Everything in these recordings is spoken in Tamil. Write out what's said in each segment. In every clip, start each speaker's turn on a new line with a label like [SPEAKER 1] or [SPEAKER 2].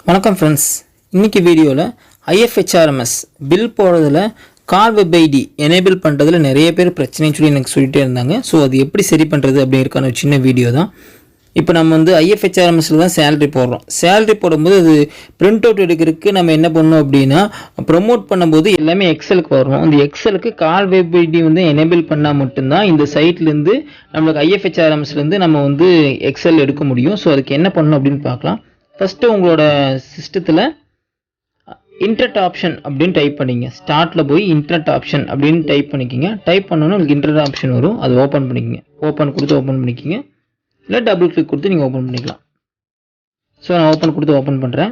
[SPEAKER 1] வணக்கம் ஃப்ரெண்ட்ஸ், இன்றைக்கி வீடியோவில் IFHRMS பில் போடுறதுல கால் வெப் ஐடி எனேபிள் பண்ணுறதுல நிறைய பேர் பிரச்சனைன்னு சொல்லி எனக்கு சொல்லிகிட்டே இருந்தாங்க. ஸோ அது எப்படி சரி பண்ணுறது அப்படிங்கிறதுக்கான ஒரு சின்ன வீடியோ தான். இப்போ நம்ம வந்து IFHRMSல தான் சேலரி போடுறோம். சேலரி போடும்போது அது பிரிண்ட் அவுட் எடுக்கிறதுக்கு நம்ம என்ன பண்ணணும் அப்படின்னா, ப்ரொமோட் பண்ணும்போது எல்லாமே எக்ஸலுக்கு வரணும். அந்த எக்ஸலுக்கு கால் வெப் ஐடி வந்து எனேபிள் பண்ணால் மட்டும்தான் இந்த சைட்லேருந்து நம்மளுக்கு IFHRMSலேருந்து நம்ம வந்து எக்ஸல் எடுக்க முடியும். ஸோ அதுக்கு என்ன பண்ணணும் அப்படின்னு பார்க்கலாம். ஃபஸ்ட்டு உங்களோட சிஸ்டத்தில் இன்டர்நெட் ஆப்ஷன் அப்படின்னு டைப் பண்ணிங்க. ஸ்டார்ட்டில் போய் இன்டர்நெட் ஆப்ஷன் அப்படின்னு டைப் பண்ணிக்கிங்க. டைப் பண்ணோன்னா உங்களுக்கு இன்டர்நெட் ஆப்ஷன் வரும். அது ஓப்பன் பண்ணிக்கிங்க. ஓப்பன் கொடுத்து ஓப்பன் பண்ணிக்கிங்க. இல்லை டபுள் கிளிக் கொடுத்து நீங்கள் ஓப்பன் பண்ணிக்கலாம். ஸோ நான் ஓப்பன் கொடுத்து ஓப்பன் பண்ணுறேன்.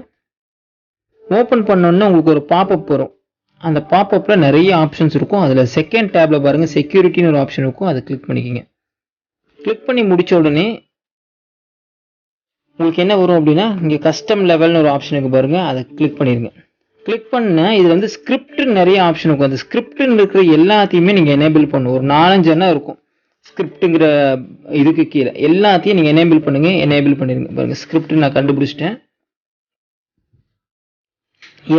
[SPEAKER 1] ஓப்பன் பண்ணோன்னா உங்களுக்கு ஒரு பாப்அப் வரும். அந்த பாப்அப்பில் நிறைய ஆப்ஷன்ஸ் இருக்கும். அதில் செகண்ட் டேப்பில் பாருங்கள், செக்யூரிட்டின்னு ஒரு ஆப்ஷன் இருக்கும். அதை கிளிக் பண்ணிக்கிங்க. கிளிக் பண்ணி முடித்த உடனே உங்களுக்கு என்ன வரும் அப்படின்னா, இங்கே கஸ்டம் லெவல்னு ஒரு ஆப்ஷன் இருக்குது பாருங்கள், அதை கிளிக் பண்ணிடுங்க. கிளிக் பண்ண இதில் வந்து ஸ்கிரிப்ட்னு நிறைய ஆப்ஷன் இருக்கும். அந்த ஸ்கிரிப்ட்னு இருக்கிற எல்லாத்தையுமே நீங்கள் எனேபிள் பண்ணணும். ஒரு 4-5 எண்ணம் இருக்கும் ஸ்கிரிப்டுங்கிற இதுக்கு கீழே. எல்லாத்தையும் நீங்கள் எனேபிள் பண்ணுங்கள். எனேபிள் பண்ணிடுங்க. பாருங்கள், ஸ்கிரிப்ட் நான் கண்டுபிடிச்சிட்டேன்.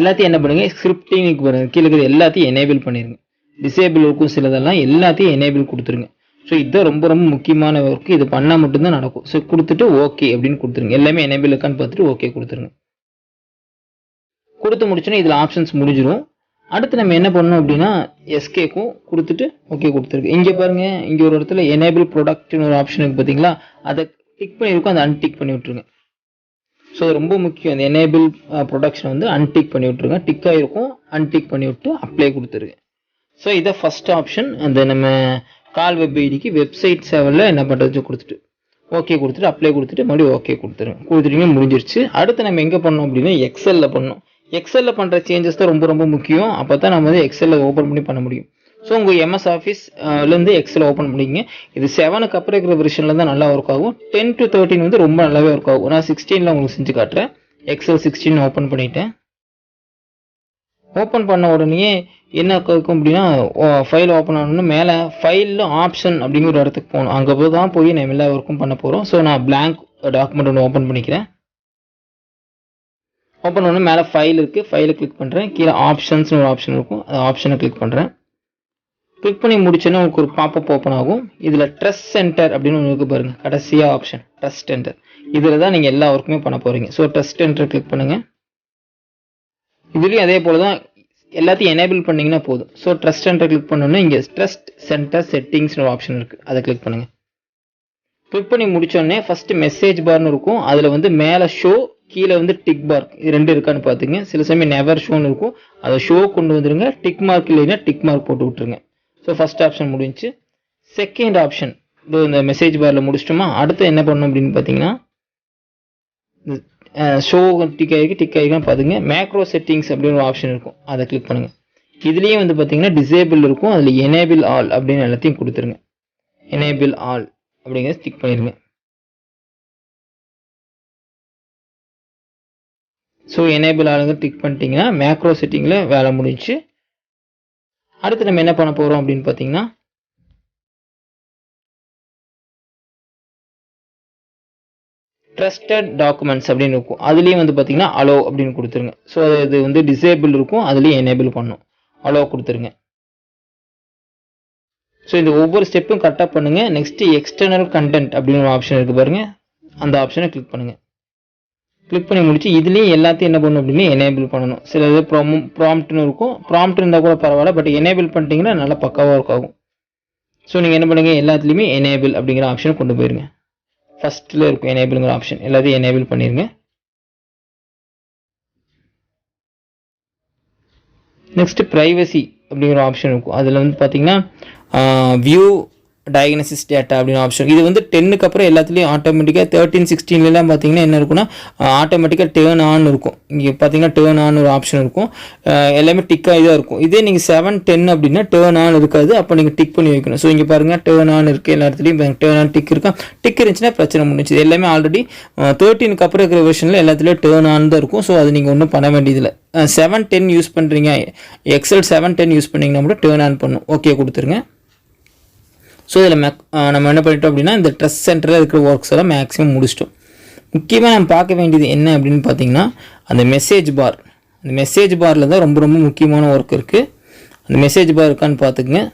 [SPEAKER 1] எல்லாத்தையும் என்ன பண்ணுங்கள், ஸ்கிரிப்டிங் பாருங்கள், கீழே இருக்கிற எல்லாத்தையும் எனேபிள் பண்ணிடுங்க. டிசேபிள் இருக்கும் சிலதெல்லாம், எல்லாத்தையும் எனேபிள் கொடுத்துருங்க. ஸோ இதுதான் ரொம்ப ரொம்ப முக்கியமான ஒர்க்கு. இது பண்ணால் மட்டும்தான் நடக்கும். ஸோ கொடுத்துட்டு ஓகே அப்படின்னு கொடுத்துருங்க. எல்லாமே எனேபிள் இருக்கான்னு பார்த்துட்டு ஓகே கொடுத்துருங்க. கொடுத்து முடிச்சோன்னா இதில் ஆப்ஷன்ஸ் முடிஞ்சிடும். அடுத்து நம்ம என்ன பண்ணணும் அப்படின்னா, எஸ்கேக்கும் கொடுத்துட்டு ஓகே கொடுத்துருக்கு. இங்கே பாருங்கள், இங்கே ஒரு இடத்துல எனேபிள் ப்ரொடக்ட்னு ஒரு ஆப்ஷன் இருக்குது பார்த்தீங்களா, அதை டிக் பண்ணியிருக்கோம். அதை அன்டிக் பண்ணி விட்ருங்க. ஸோ ரொம்ப முக்கியம், அந்த எனேபிள் ப்ரொடக்ஷன் வந்து அன்டிக் பண்ணி விட்ருங்க. டிக் ஆகிருக்கும், அன்டிக் பண்ணி விட்டு அப்ளை கொடுத்துருங்க. ஸோ இதை ஃபஸ்ட் ஆப்ஷன். அந்த நம்ம கால் வெப் ஐடிக்கு வெப்சைட் சேவலில் என்ன பண்ணுறது கொடுத்துட்டு ஓகே கொடுத்துட்டு அப்ளை கொடுத்துட்டு மறுபடியும் ஓகே கொடுத்துருங்க. முடிஞ்சிருச்சு. அடுத்து நம்ம எங்கே பண்ணோம் அப்படின்னா, எக்ஸலில் பண்ணோம். எக்ஸலில் பண்ணுற சேஞ்சஸ் தான் ரொம்ப ரொம்ப முக்கியம். அப்போ தான் நம்ம வந்து எக்ஸலில் ஓப்பன் பண்ணி பண்ண முடியும். ஸோ உங்கள் MS ஆஃபீஸ்லேருந்து எக்ஸல் ஓப்பன் பண்ணிங்க. இது 7க்கு அப்புறம் இருக்கிற வெர்ஷனில் தான் நல்லா ஒர்க் ஆகும். 10 to 13 வந்து ரொம்ப நல்லாவே ஒர்க் ஆகும். நான் 16ல் உங்களுக்கு செஞ்சு காட்டுறேன். எக்ஸல் 16 ஓப்பன் பண்ணிட்டேன். ஓப்பன் பண்ண உடனே என்ன இருக்கும் அப்படின்னா, ஃபைல் ஓப்பன் ஆகணும்னு மேலே ஃபைலில் ஆப்ஷன் அப்படிங்கிற ஒரு இடத்துக்கு போகணும். அங்கே தான் போய் நம்ம எல்லா ஒர்க்கும் பண்ண போகிறோம். ஸோ நான் பிளாங்க் டாக்குமெண்ட் ஒன்று ஓப்பன் பண்ணிக்கிறேன். ஓப்பன் பண்ண மேலே ஃபைல் இருக்குது. ஃபைலை கிளிக் பண்ணுறேன். கீழே ஆப்ஷன்ஸ்னு ஒரு ஆப்ஷன் இருக்கும். அந்த ஆப்ஷனை கிளிக் பண்ணுறேன். கிளிக் பண்ணி முடிச்சோன்னா உங்களுக்கு ஒரு பாப்அப் ஓப்பன் ஆகும். இதில் ட்ரஸ்ட் சென்டர் அப்படின்னு ஒன்று இருக்குது பாருங்கள், கடைசியாக ஆப்ஷன் ட்ரஸ்ட் சென்டர். இதில் தான் நீங்கள் எல்லா ஒர்க்குமே பண்ண போகிறீங்க. ஸோ ட்ரஸ்ட் சென்டர் கிளிக் பண்ணுங்கள். இதுலேயும் அதே போல் தான், எல்லாத்தையும் எனேபிள் பண்ணிங்கன்னா போதும். ஸோ ட்ரஸ்ட் சென்டர் கிளிக் பண்ணோன்னா இங்கே ட்ரஸ்ட் சென்டர் செட்டிங்ஸ்னு ஒரு ஆப்ஷன் இருக்குது. அதை கிளிக் பண்ணுங்கள். கிளிக் பண்ணி முடிச்சோடனே ஃபஸ்ட்டு மெசேஜ் பார்னு இருக்கும். அதில் வந்து மேலே ஷோ, கீழே வந்து டிக் மார்க், இது ரெண்டு இருக்கான்னு பார்த்துங்க. சில சமயம் நெவர் ஷோன்னு இருக்கும். அதை ஷோ கொண்டு வந்துடுங்க. டிக் மார்க் இல்லைன்னா டிக் மார்க் போட்டு விட்டுருங்க. ஸோ ஃபஸ்ட் ஆப்ஷன் முடிஞ்சு. செகண்ட் ஆப்ஷன் இந்த மெசேஜ் பாரில் முடிச்சிட்டோமா. அடுத்து என்ன பண்ணணும் அப்படின்னு பார்த்தீங்கன்னா, ஷோ டிக் ஆகிருக்கா பார்த்துங்க. மேக்ரோ செட்டிங்ஸ் அப்படின்னு ஒரு ஆப்ஷன் இருக்கும். அதை கிளிக் பண்ணுங்கள். இதுலேயே வந்து பார்த்தீங்கன்னா டிசேபிள் இருக்கும். அதில் எனேபிள் ஆல் அப்படின்னு எல்லாத்தையும் கொடுத்துருங்க. எனேபிள் ஆல் அப்படிங்கிறத டிக் பண்ணிடுங்க. ஸோ எனேபிள் ஆளுங்க டிக் பண்ணிட்டீங்கன்னா மேக்ரோ செட்டிங்கில் வேலை முடிஞ்சு. அடுத்து நம்ம என்ன பண்ண போகிறோம் அப்படின்னு பார்த்தீங்கன்னா, ட்ரஸ்டட் டாக்குமெண்ட்ஸ் அப்படின்னு இருக்கும். அதுலேயும் வந்து பார்த்தீங்கன்னா அலோ அப்படின்னு கொடுத்துருங்க. ஸோ இது வந்து டிசேபிள் இருக்கும். அதுலேயும் எனேபிள் பண்ணும். அலோ கொடுத்துருங்க. ஸோ இந்த ஒவ்வொரு ஸ்டெப்பும் கரெக்டாக பண்ணுங்கள். நெக்ஸ்ட்டு எக்ஸ்டர்னல் கண்டென்ட் அப்படின்னு ஒரு ஆப்ஷன் இருக்குது பாருங்கள், அந்த ஆப்ஷனை கிளிக் பண்ணுங்கள். கிளிக் பண்ணி முடிச்சு இதுலேயும் எல்லாத்தையும் என்ன பண்ணணும் அப்படின்னா எனேபிள் பண்ணணும். சில இது ப்ராம்ப்ட்னு இருக்கும். ப்ராம்ப்ட் இருந்தால் கூட பரவாயில்ல, பட் எனேபிள் பண்ணிட்டீங்கன்னா நல்லா பக்காவாக ஒர்க் ஆகும். ஸோ நீங்கள் என்ன பண்ணுங்கள், எல்லாத்துலேயுமே எனேபிள் அப்படிங்கிற ஆப்ஷனை கொண்டு போயிருங்க. ஃபஸ்ட்டில் இருக்கும் எனேபிளுங்கிற ஆப்ஷன், எல்லாத்தையும் எனேபிள் பண்ணிடுங்க. நெக்ஸ்ட்டு ப்ரைவசி அப்படிங்கிற ஆப்ஷன் இருக்கும். அதில் வந்து பார்த்தீங்கன்னா வியூ டயக்னோசிஸ் டேட்டா அப்படின்னு ஆப்ஷன். இது வந்து 10க்கு அப்புறம் எல்லாத்துலேயும் ஆட்டோமேட்டிக்காக 13, 16லாம் பார்த்தீங்கன்னா என்ன இருக்குன்னா, ஆட்டோமேட்டிக்காக டேர்ன் ஆன் இருக்கும். இங்கே பார்த்தீங்கன்னா டேர்ன் ஆன் ஒரு ஆப்ஷன் இருக்கும். எல்லாமே டிக்காக தான் இருக்கும். இதே நீங்கள் 7, 10 அப்படின்னா டேர்ன் ஆன் இருக்காது. அப்போ நீங்கள் டிக் பண்ணி வைக்கணும். ஸோ இங்கே பாருங்கள் டேர்ன் ஆன் இருக்குது. எல்லா இடத்துலையும் டேர்ன் ஆன் டிக் இருக்கா. டிக் இருந்துச்சுன்னா பிரச்சனை முடிஞ்சிச்சு. எல்லாமே ஆல்ரெடி 13க்கு அப்புறம் இருக்கிற வெர்ஷனில் எல்லாத்துலேயும் டேர்ன் ஆன் தான் இருக்கும். ஸோ அது நீங்கள் ஒன்றும் பண்ண வேண்டியதில்லை. 7, 10 யூஸ் பண்ணுறீங்க, எக்ஸல் 7, 10 யூஸ் பண்ணிங்கன்னா மட்டும் டேர்ன் ஆன் பண்ணும். ஓகே கொடுத்துருங்க. ஸோ இதில் நம்ம என்ன பண்ணிட்டோம் அப்படின்னா, இந்த ட்ரஸ்ட் சென்டரில் இருக்கிற ஒர்க்ஸ் எல்லாம் மேக்ஸிமம் முடிச்சிட்டோம். முக்கியமாக நம்ம பார்க்க வேண்டியது என்ன அப்படின்னு பார்த்தீங்கன்னா அந்த மெசேஜ் பார். அந்த மெசேஜ் பாரில் தான் ரொம்ப ரொம்ப முக்கியமான ஒர்க் இருக்குது. அந்த மெசேஜ் பார் இருக்கான்னு பார்த்துக்குங்க.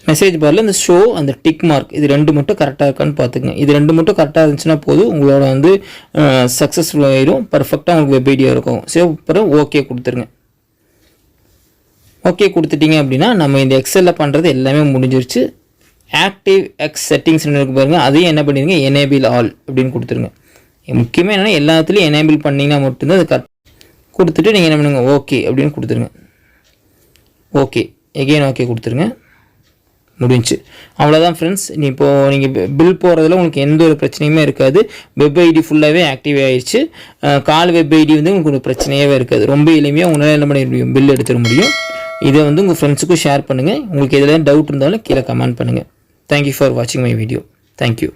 [SPEAKER 1] மெசேஜ் பாரில் இந்த ஷோ அந்த டிக் மார்க் இது ரெண்டு மட்டும் கரெக்டாக இருக்கான்னு பார்த்துக்குங்க. இது ரெண்டு மட்டும் கரெக்டாக இருந்துச்சுன்னா போதும், உங்களோட வந்து சக்ஸஸ்ஃபுல் ஆகிடும், பர்ஃபெக்டாக உங்களுக்கு வெப் ஐடியா இருக்கும். சேவ் அப்புறம் ஓகே கொடுத்துருங்க. ஓகே கொடுத்துட்டிங்க அப்படின்னா நம்ம இந்த எக்ஸலில் பண்ணுறது எல்லாமே முடிஞ்சிருச்சு. ஆக்டிவ் எக்ஸ் செட்டிங்ஸ் இருக்கு பாருங்கள், அதையும் என்ன பண்ணிடுங்க, எனேபிள் ஆல் அப்படின்னு கொடுத்துருங்க. முக்கியமாக என்னென்னா எல்லாத்துலேயும் எனேபிள் பண்ணிங்கன்னா மட்டும்தான் அது கரெக்ட். கொடுத்துட்டு நீங்கள் என்ன பண்ணுங்க, ஓகே அப்படின்னு கொடுத்துருங்க. ஓகே எகெயின் ஓகே கொடுத்துருங்க. முடிஞ்சு. அவ்வளோதான் ஃப்ரெண்ட்ஸ். இப்போது நீங்கள் பில் போகிறதுல உங்களுக்கு எந்த ஒரு பிரச்சனையுமே இருக்காது. வெப் ஐடி ஃபுல்லாகவே ஆக்டிவ் ஆகிடுச்சு. கால் வெப் ஐடி வந்து உங்களுக்கு ஒரு பிரச்சனையாகவே இருக்காது. ரொம்ப எளிமையாக உங்களால் என்ன பண்ண முடியும், பில் எடுத்துட முடியும். இதை வந்து உங்கள் ஃப்ரெண்ட்ஸுக்கும் ஷேர் பண்ணுங்கள். உங்களுக்கு எதில் டவுட் இருந்தாலும் கீழே கமெண்ட் பண்ணுங்கள். தேங்க்யூ ஃபார் வாட்சிங் மை வீடியோ. தேங்க்யூ.